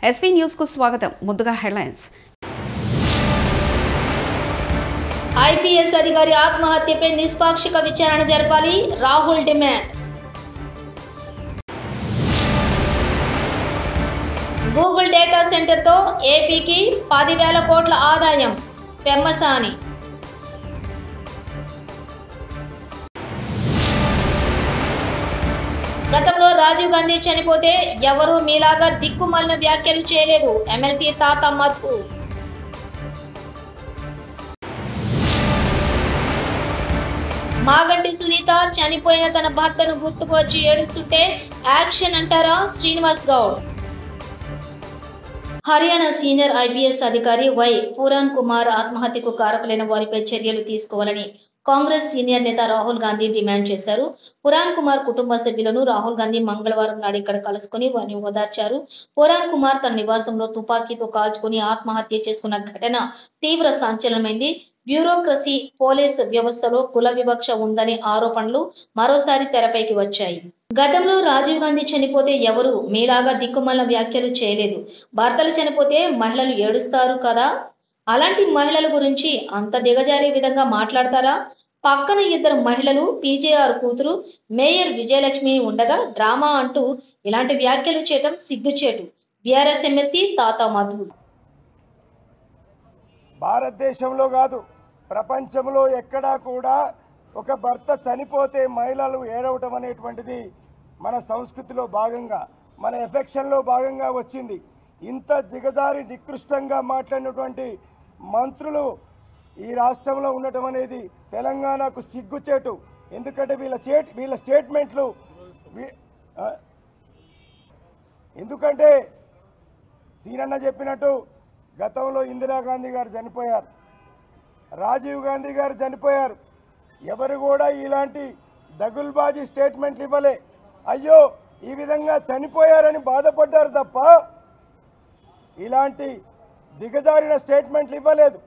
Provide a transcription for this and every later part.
SV news కు స్వాగతం. ముందుగా హెడ్లైన్స్. ఐపీఎస్ అధికారి ఆత్మహత్యపై నిష్పాక్షిక విచారణ జరపాలి, రాహుల్ డిమాండ్. గూగుల్ డేటా సెంటర్తో ఏపీకి 10,000 కోట్ల ఆదాయం, పెమ్మసాని. గతంలో రాజీవ్ గాంధీ చనిపోతే ఎవరూ మీలాగా దిక్కుమాలిన వ్యాఖ్యలు చేయలేదు, ఎమ్మెల్సీ తాత మధు. మాగంటి సునీత చనిపోయిన తన భర్తను గుర్తుకు వచ్చి ఏడుస్తుంటే యాక్షన్ అంటారా శ్రీనివాస్ గౌడ్. హర్యానా సీనియర్ ఐపీఎస్ అధికారి వై పురాణ్ కుమార్ ఆత్మహత్యకు కారకులైన వారిపై చర్యలు తీసుకోవాలని కాంగ్రెస్ సీనియర్ నేత రాహుల్ గాంధీ డిమాండ్ చేశారు. పురాణ్ కుమార్ కుటుంబ సభ్యులను రాహుల్ గాంధీ మంగళవారం నాడు ఇక్కడ కలుసుకుని వారిని ఓదార్చారు. పురాణ్ కుమార్ తన నివాసంలో తుపాకీతో కాల్చుకుని ఆత్మహత్య చేసుకున్న ఘటన తీవ్ర సంచలనమైంది. బ్యూరోక్రసీ, పోలీస్ వ్యవస్థలో కుల వివక్ష ఉందనే ఆరోపణలు మరోసారి తెరపైకి వచ్చాయి. గతంలో రాజీవ్ గాంధీ చనిపోతే ఎవరు మీలాగా దిక్కుమాలిన వ్యాఖ్యలు చేయలేదు, భర్తలు చనిపోతే మహిళలు ఏడుస్తారు కదా, అలాంటి మహిళల గురించి అంత దిగజారే విధంగా మాట్లాడతారా? పక్కన 2 మహిళలు, పీజేఆర్ కూతురు మేయర్ విజయలక్ష్మి ఉండగా డ్రామా అంటూ ఇలాంటి వ్యాఖ్యలు చేయడం సిగ్గుచేటు. బీఆర్ఎస్ ఎమ్మెల్సీ తాత మధు. భారతదేశంలో కాదు, ప్రపంచంలో ఎక్కడా కూడా ఒక భర్త చనిపోతే మహిళలు ఏడవటం అనేటువంటిది మన సంస్కృతిలో భాగంగా, మన ఎఫెక్షన్లో భాగంగా వచ్చింది. ఇంత దిగజారి నికృష్టంగా మాట్లాడినటువంటి మంత్రులు ఈ రాష్ట్రంలో ఉండటం అనేది తెలంగాణకు సిగ్గుచేటు. ఎందుకంటే వీళ్ళ స్టేట్మెంట్లు ఎందుకంటే సీనన్న చెప్పినట్టు గతంలో ఇందిరాగాంధీ గారు చనిపోయారు, రాజీవ్ గాంధీ గారు చనిపోయారు. ఎవరు కూడా ఇలాంటి దగుల్బాజీ స్టేట్మెంట్లు ఇవ్వలే. అయ్యో ఈ విధంగా చనిపోయారని బాధపడ్డారు తప్ప ఇలాంటి దిగజారిన స్టేట్మెంట్లు ఇవ్వలేదు.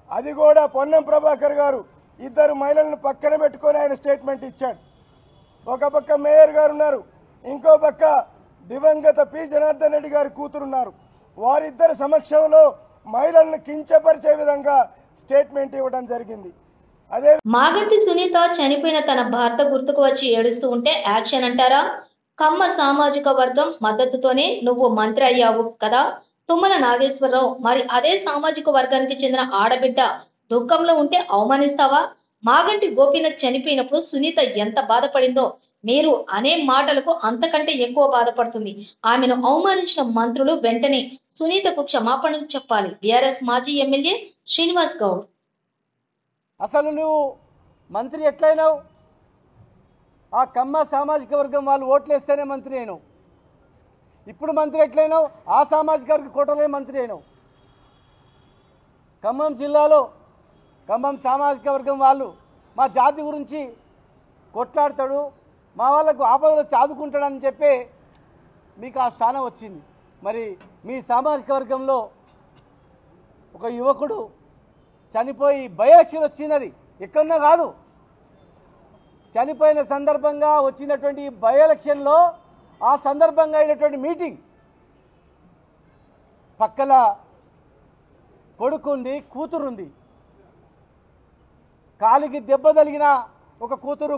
అది కూడా పొన్నం ప్రభాకర్ గారు 2 మహిళలను పక్కన పెట్టుకొని ఆయన స్టేట్మెంట్ ఇచ్చాడు. ఒక పక్క మేయర్ గారు ఉన్నారు, ఇంకో పక్క దివంగత పి జనార్దన్ రెడ్డి గారి కూతురున్నారు. వారిద్దరి సమక్షంలో మహిళలను కించపరిచే విధంగా స్టేట్మెంట్ ఇవ్వడం జరిగింది. అదే మాగంటి సునీత చనిపోయిన తన భర్త గుర్తుకు వచ్చి ఏడుస్తూ ఉంటే యాక్షన్ అంటారా? కమ్మ సామాజిక వర్గం మద్దతుతోనే నువ్వు మంత్రి అయ్యావు కదా. తుమ్మల నాగేశ్వరరావు మరి అదే సామాజిక వర్గానికి చెందిన ఆడబిడ్డ దుఃఖంలో ఉంటే అవమానిస్తావా? మాగంటి గోపీనాథ్ చనిపోయినప్పుడు సునీత ఎంత బాధపడిందో మీరు అనే మాటలకు అంతకంటే ఎక్కువ బాధపడుతుంది. ఆమెను అవమానించిన మంత్రులు వెంటనే సునీతకు క్షమాపణలు చెప్పాలి. బీఆర్ఎస్ మాజీ ఎమ్మెల్యే శ్రీనివాస్ గౌడ్. అసలు నువ్వు మంత్రి ఎట్లయినావు? ఆ కమ్మ సామాజిక వర్గం వాళ్ళు ఓట్లేస్తేనే మంత్రి అయినావు. ఇప్పుడు మంత్రి ఎట్లయినావు? ఆ సామాజిక వర్గ కోటలే మంత్రి అయినావు. ఖమ్మం జిల్లాలో ఖమ్మం సామాజిక వర్గం వాళ్ళు మా జాతి గురించి కొట్లాడతాడు, మా వాళ్ళకు ఆపదలో చాదుకుంటాడని చెప్పి మీకు ఆ స్థానం వచ్చింది. మరి మీ సామాజిక వర్గంలో ఒక యువకుడు చనిపోయి బై ఎలక్షన్ వచ్చినది ఎక్కడన్నా కాదు, చనిపోయిన సందర్భంగా వచ్చినటువంటి బై ఎలక్షన్లో ఆ సందర్భంగా అయినటువంటి మీటింగ్ పక్కల కొడుకుంది, కూతురుంది. కాలికి దెబ్బ తగిలిన ఒక కూతురు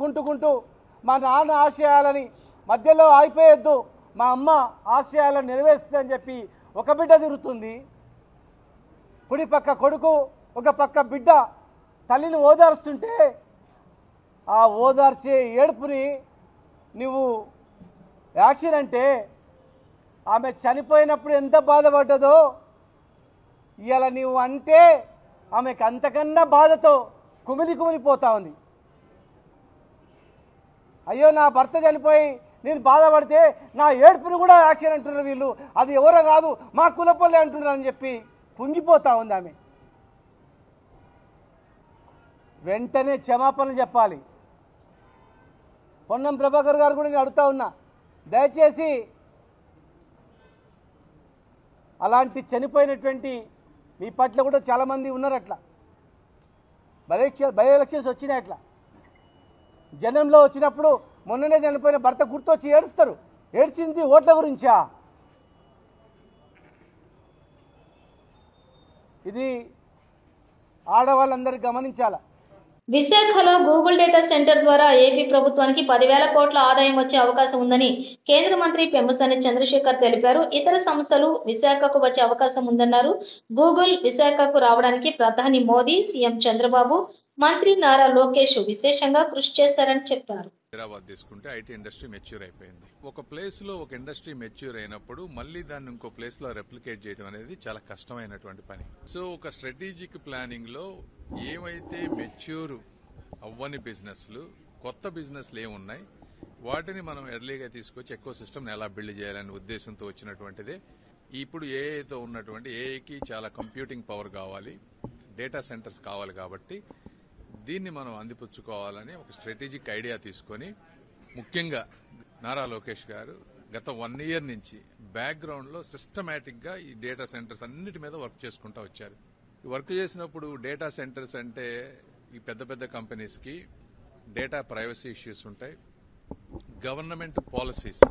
కుంటుకుంటూ మా నాన్న ఆశయాలని మధ్యలో ఆగిపోయొద్దు, మా అమ్మ ఆశయాలను నెరవేరుస్తుందని చెప్పి ఒక బిడ్డ తిరుగుతుంది. కుడి పక్క కొడుకు, ఒక పక్క బిడ్డ తల్లిని ఓదార్స్తుంటే ఆ ఓదార్చే ఏడుపుని నువ్వు యాక్షన్ అంటే ఆమె చనిపోయినప్పుడు ఎంత బాధపడ్డదో ఇవాళ నీవు అంటే ఆమెకు అంతకన్నా బాధతో కుమిలిపోతా ఉంది. అయ్యో నా భర్త చనిపోయి నేను బాధపడితే నా ఏడుపుని కూడా యాక్షన్ అంటున్నారు వీళ్ళు, అది ఎవరో కాదు మా కులపల్లె అంటున్నారు అని చెప్పి కుంగిపోతా ఉంది ఆమె. వెంటనే క్షమాపణలు చెప్పాలి. పొన్నం ప్రభాకర్ గారు కూడా నేను అడుగుతా ఉన్నా, దయచేసి అలాంటి చనిపోయినటువంటి మీ పట్ల కూడా చాలామంది ఉన్నారు అట్లా బై ఎలక్షన్స్ వచ్చినాయి అట్లా జనంలో వచ్చినప్పుడు మొన్ననే చనిపోయిన భర్త గుర్తొచ్చి ఏడుస్తారు. ఏడ్చింది ఓట్ల గురించా? ఇది ఆడవాళ్ళందరూ గమనించాలా. విశాఖలో గూగుల్ డేటా సెంటర్ ద్వారా ఏపీ ప్రభుత్వానికి 10,000 కోట్ల ఆదాయం వచ్చే అవకాశం ఉందని కేంద్ర మంత్రి పెమ్మసాని చంద్రశేఖర్ తెలిపారు. ఇతర సంస్థలు విశాఖకు వచ్చే అవకాశం ఉందన్నారు. గూగుల్ విశాఖకు రావడానికి ప్రధాని మోదీ, సీఎం చంద్రబాబు, మంత్రి నారా లోకేష్ విశేషంగా కృషి చేశారని చెప్పారు. హైదరాబాద్ తీసుకుంటే ఐటీ ఇండస్ట్రీ మెచ్యూర్ అయిపోయింది. ఒక ప్లేస్ లో ఒక ఇండస్ట్రీ మెచ్యూర్ అయినప్పుడు మళ్ళీ దాన్ని ఇంకో ప్లేస్ లో రెప్లికేట్ చేయడం అనేది చాలా కష్టమైనటువంటి పని. సో ఒక స్ట్రాటజిక్ ప్లానింగ్ లో ఏమైతే మెచ్యూర్ అవ్వని బిజినెస్లు, కొత్త బిజినెస్లు ఏమున్నాయి వాటిని మనం ఎర్లీగా తీసుకొచ్చి ఎకో సిస్టమ్ ఎలా బిల్డ్ చేయాలనే ఉద్దేశంతో వచ్చినటువంటిదే. ఇప్పుడు ఏఐతో ఉన్నటువంటి ఏఐకి చాలా కంప్యూటింగ్ పవర్ కావాలి, డేటా సెంటర్స్ కావాలి. కాబట్టి దీన్ని మనం అందిపుచ్చుకోవాలని ఒక స్ట్రాటజిక్ ఐడియా తీసుకొని ముఖ్యంగా నారా లోకేష్ గారు గత 1 year నుంచి బ్యాక్గ్రౌండ్ లో సిస్టమేటిక్ గా ఈ డేటా సెంటర్స్ అన్నిటి మీద వర్క్ చేసుకుంటూ వచ్చారు. వర్క్ చేసినప్పుడు డేటా సెంటర్స్ అంటే ఈ పెద్ద పెద్ద కంపెనీస్ కి డేటా ప్రైవసీ ఇష్యూస్ ఉంటాయి. గవర్నమెంట్ పాలసీస్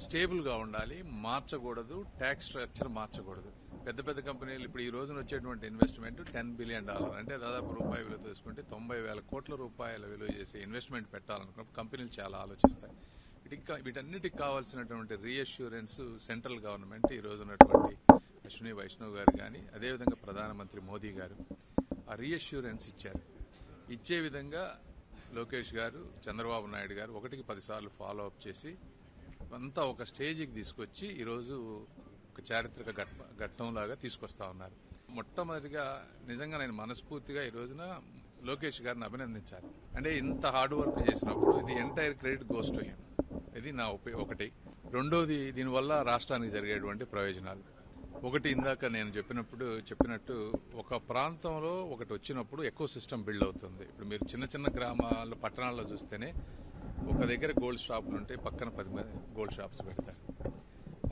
స్టేబుల్ గా ఉండాలి, మార్చకూడదు, ట్యాక్స్ స్ట్రక్చర్ మార్చకూడదు. పెద్ద పెద్ద కంపెనీలు ఇప్పుడు ఈ రోజున వచ్చేటువంటి ఇన్వెస్ట్మెంట్ $10 billion అంటే దాదాపు రూపాయి విలువ తీసుకుంటే 90,000 కోట్ల రూపాయల విలువ చేసే ఇన్వెస్ట్మెంట్ పెట్టాలనుకున్నప్పుడు కంపెనీలు చాలా ఆలోచిస్తాయి. వీటన్నిటికి కావాల్సినటువంటి రీఅష్యూరెన్స్ సెంట్రల్ గవర్నమెంట్ ఈ రోజు ఉన్నటువంటి అశ్విని వైష్ణవ్ గారు కానీ అదేవిధంగా ప్రధానమంత్రి మోదీ గారు ఆ రీఅష్యూరెన్స్ ఇచ్చారు. ఇచ్చే విధంగా లోకేష్ గారు, చంద్రబాబు నాయుడు గారు 1కి 10 సార్లు ఫాలో అప్ చేసి అంతా ఒక స్టేజ్కి తీసుకొచ్చి ఈరోజు ఒక చారిత్రక ఘట్టంలాగా తీసుకొస్తా ఉన్నారు. మొట్టమొదటిగా నిజంగా నేను మనస్ఫూర్తిగా ఈ రోజున లోకేష్ గారిని అభినందించాలి. అంటే ఇంత హార్డ్ వర్క్ చేసినప్పుడు ఇది entire credit goes to him. ఇది నా ఒకటి. రెండోది, దీనివల్ల రాష్ట్రానికి జరిగేటువంటి ప్రయోజనాలు. ఒకటి, ఇందాక నేను చెప్పినట్టు ఒక ప్రాంతంలో ఒకటి వచ్చినప్పుడు ఎకో సిస్టమ్ బిల్డ్ అవుతుంది. ఇప్పుడు మీరు చిన్న చిన్న గ్రామాల్లో, పట్టణాల్లో చూస్తేనే ఒక దగ్గర గోల్డ్ షాపులు ఉంటే పక్కన 10 గోల్డ్ షాప్స్ పెడతారు,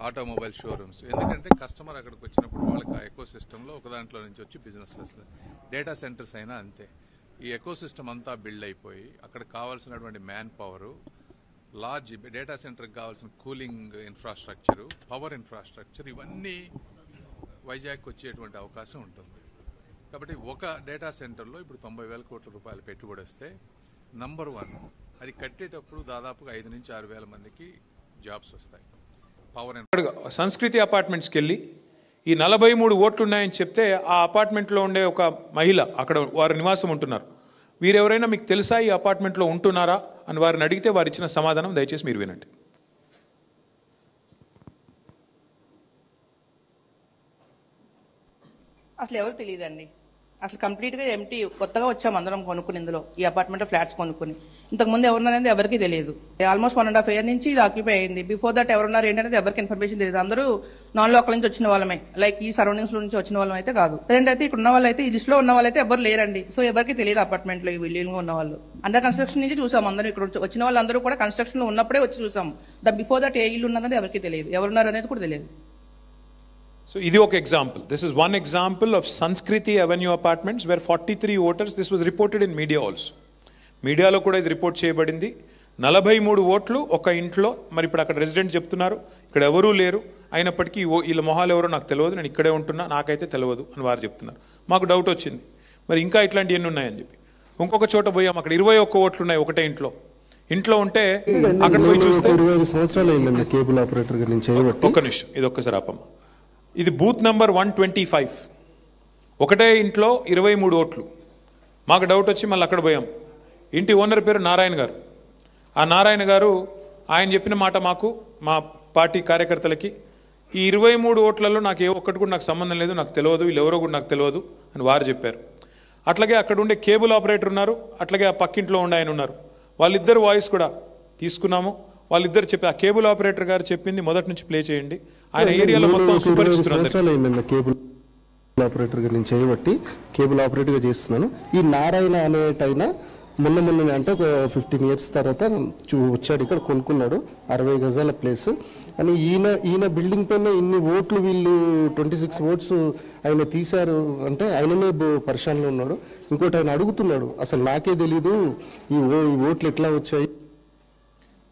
ఆటోమొబైల్ షోరూమ్స్. ఎందుకంటే కస్టమర్ అక్కడికి వచ్చినప్పుడు వాళ్ళకి ఆ ఎకో సిస్టంలో ఒక దాంట్లో నుంచి వచ్చి బిజినెస్ వస్తుంది. డేటా సెంటర్స్ అయినా అంతే. ఈ ఎకో సిస్టమ్ అంతా బిల్డ్ అయిపోయి అక్కడ కావాల్సినటువంటి మ్యాన్ పవర్, లార్జ్ డేటా సెంటర్కి కావాల్సిన కూలింగ్ ఇన్ఫ్రాస్ట్రక్చర్, పవర్ ఇన్ఫ్రాస్ట్రక్చర్ ఇవన్నీ వైజాగ్కి వచ్చేటువంటి అవకాశం ఉంటుంది. కాబట్టి ఒక డేటా సెంటర్లో ఇప్పుడు 90,000 కోట్ల రూపాయలు పెట్టుబడి వస్తే నంబర్ 1 అది కట్టేటప్పుడు దాదాపుగా 5 నుంచి 6 వేల మందికి జాబ్స్ వస్తాయి. సంస్కృతి అపార్ట్మెంట్స్కి వెళ్ళి ఈ 43 ఓట్లు ఉన్నాయని చెప్తే ఆ అపార్ట్మెంట్లో ఉండే ఒక మహిళ, అక్కడ వారు నివాసం ఉంటున్నారు, వీరెవరైనా మీకు తెలుసా ఈ అపార్ట్మెంట్లో ఉంటున్నారా అని వారిని అడిగితే వారు ఇచ్చిన సమాధానం దయచేసి మీరు వినండి. అసలు ఎవరు తెలియదండి. అసలు కంప్లీట్ గా ఎంటీ, కొత్తగా వచ్చాము అందరం కొనుక్కుని, ఇందులో ఈ అపార్ట్మెంట్ ఫ్లాట్స్ కొనుక్కుని. ఇంతకుముందు ఎవరున్నారనేది ఎవరికి తెలియదు. ఆల్మోస్ట్ 1.5 year నుంచి ఇది ఆక్యుపై అయింది. బిఫోర్ దట్ ఎవరున్నారు ఏంటనేది ఎవరికి ఇన్ఫర్మేషన్ తెలియదు. అందరూ నాన్ లోకల్ నుంచి వచ్చిన వాళ్ళమే, లైక్ ఈ సరౌండింగ్స్ నుంచి వచ్చిన వాళ్ళం అయితే కాదు. అయితే ఇక్కడ ఉన్న వాళ్ళు అయితే, ఈ లిస్ట్ లో ఉన్న వాళ్ళైతే ఎవరు లేరండి. సో ఎవరికి తెలియదు అపార్ట్మెంట్ లో ఈ బిల్డింగ్ ఉన్న వాళ్ళు. అండర్ కన్స్ట్రక్షన్ నుంచి చూసాం అందరూ. ఇక్కడ వచ్చిన వాళ్ళందరూ కూడా కన్స్ట్రక్షన్ లో ఉన్నప్పుడే వచ్చి చూసాం. బిఫోర్ దట్ ఏ ఇల్లు ఉన్నదని ఎవరికి తెలియదు, ఎవరున్నారు అనేది కూడా తెలియదు. So, ఇది ఒక example. This is one example of Sanskriti Avenue Apartments where 43 voters, this was reported in media also. మీడియాలో కూడా ఇది రిపోర్ట్ చేయబడింది. 43 ఓట్లు ఒక ఇంట్లో. మరి ఇప్పుడు అక్కడ రెసిడెంట్ చెప్తున్నారు ఇక్కడ ఎవరూ లేరు, అయినప్పటికీ వీళ్ళ మొహాలు ఎవరో నాకు తెలియదు, నేను ఇక్కడే ఉంటున్నా, నాకైతే తెలియదు అని వారు చెప్తున్నారు. మాకు డౌట్ వచ్చింది మరి ఇంకా ఇట్లాంటి ఎన్ని ఉన్నాయని చెప్పి ఇంకొక చోట పోయాం. అక్కడ 21 ఓట్లు ఉన్నాయి ఒకటే ఇంట్లో ఉంటే అక్కడ పోయి చూస్తే 25 సంవత్సరాలు అయిందండి కేబుల్ ఆపరేటర్ గా నేను చేయబట్టి. ఒక్క నిమిషం, ఇది ఒక్కసారి ఆపమ్మ. ఇది బూత్ నంబర్ 125, ఒకటే ఇంట్లో 23 ఓట్లు. మాకు డౌట్ వచ్చి మళ్ళీ అక్కడ పోయాం. ఇంటి ఓనర్ పేరు నారాయణ గారు. ఆ నారాయణ గారు ఆయన చెప్పిన మాట మాకు, మా పార్టీ కార్యకర్తలకి, ఈ 23 ఓట్లలో నాకు ఏ ఒక్కటి కూడా నాకు సంబంధం లేదు, నాకు తెలియదు, వీళ్ళు ఎవరో కూడా నాకు తెలియదు అని వారు చెప్పారు. అట్లాగే అక్కడ ఉండే కేబుల్ ఆపరేటర్ ఉన్నారు, అట్లాగే ఆ పక్కింట్లో ఉండే ఆయన ఉన్నారు. వాళ్ళిద్దరు వాయిస్ కూడా తీసుకున్నాము. వాళ్ళిద్దరు చెప్పి, ఆ కేబుల్ ఆపరేటర్ గారు చెప్పింది మొదటి నుంచి ప్లే చేయండి. ఆయన ఏరియాలో మొత్తం సుపరిచితులు. కేబుల్ ఆపరేటర్ గా నేను చేయబట్టి కేబుల్ ఆపరేటర్ గా చేస్తున్నాను. ఈ నారాయణ అనేటైనా మొన్న అంటే ఒక 15 years తర్వాత వచ్చాడు, ఇక్కడ కొనుక్కున్నాడు 60 గజాల ప్లేస్ అని. ఈయన బిల్డింగ్ పైన ఇన్ని ఓట్లు, వీళ్ళు 26 ఓట్స్ ఆయన తీశారు అంటే ఆయననే పరిశానలో ఉన్నాడు. ఇంకోటి ఆయన అడుగుతున్నాడు, అసలు నాకే తెలీదు ఈ ఓట్లు ఎట్లా వచ్చాయి.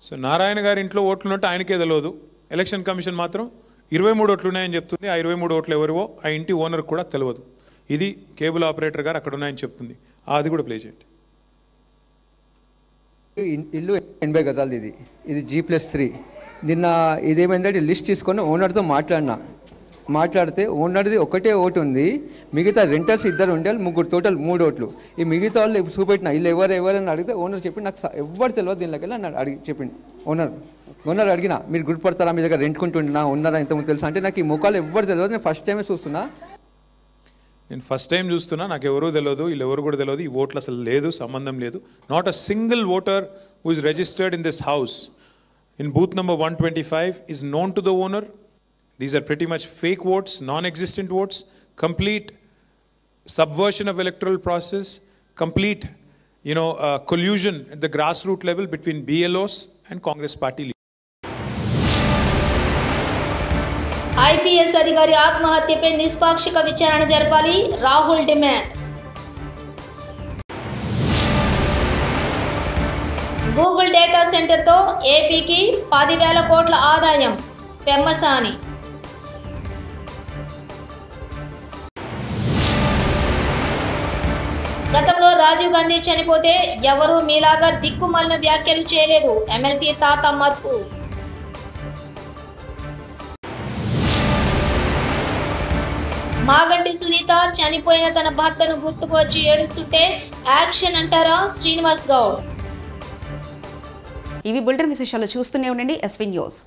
సో నారాయణ గారి ఇంట్లో ఓట్లు ఉన్నట్టు ఆయనకే తెలియదు. ఎలక్షన్ కమిషన్ మాత్రం 23 ఓట్లు ఉన్నాయని చెప్తుంది. ఆ 23 ఓట్లు ఎవరివో ఆ ఇంటి ఓనర్ కూడా తెలియదు. ఇది కేబుల్ ఆపరేటర్ గారు అక్కడ ఉన్నాయని చెప్తుంది. అది కూడా ప్లే చేయండి. ఇల్లు 80 గజాలు, ఇది G+3. నిన్న ఇదేమైందంటే లిస్ట్ తీసుకొని ఓనర్తో మాట్లాడితే ఓనర్ది ఒకటే ఓటు ఉంది, మిగతా రెంటర్స్ 2 ఉండాలి, 3 టోటల్ 3 ఓట్లు. ఈ మిగతా వాళ్ళు చూపెట్టిన ఇల్లు ఎవరెవరని అడిగితే ఓనర్ చెప్పి నాకు ఎవరు తెలియదు దీనిలోకి వెళ్ళి అన్నాడు. చెప్పింది ఓనర్ అడిగినా మీరు గుర్తుపడతారా, మీ దగ్గర రెంట్కుంటున్నా ఉన్నారా ఇంతకుముందు తెలుసా అంటే నాకు ఈ ముఖాలు ఎవరు తెలియదు, నేను ఫస్ట్ టైమే చూస్తున్నా. నేను ఫస్ట్ టైం చూస్తున్నా, నాకు ఎవరూ తెలియదు, వీళ్ళు ఎవరు కూడా తెలియదు, ఈ ఓట్లు అసలు లేదు, సంబంధం లేదు. Not a single voter who is registered in this house in booth number 125 is known to the owner. These are pretty much fake votes, non-existent votes, complete subversion of electoral process, complete, collusion at the grassroots level between BLOs and Congress party leaders. IPS అధికారి ఆత్మహత్యపై నిష్పాక్షిక విచారణ జరపాలి, Rahul demand. Google data సెంటర్తో ఏపీకి 10,000 కోట్ల ఆదాయం, పెమ్మసాని. గతంలో రాజీవ్ గాంధీ చనిపోతే ఎవరూ మీలాగా దిక్కుమాలిన వ్యాఖ్యలు చేయలేదు, ఎమ్మెల్సీ తాత మధు. మాగంటి సునీత చనిపోయిన తన భర్తను గుర్తుకు వచ్చి ఏడుస్తుంటే యాక్షన్ అంటారా శ్రీనివాస్ గౌడ్. ఇవి బులెటిన్ విశేషాలు. చూస్తూనే ఉండండి ఎస్వీ న్యూస్.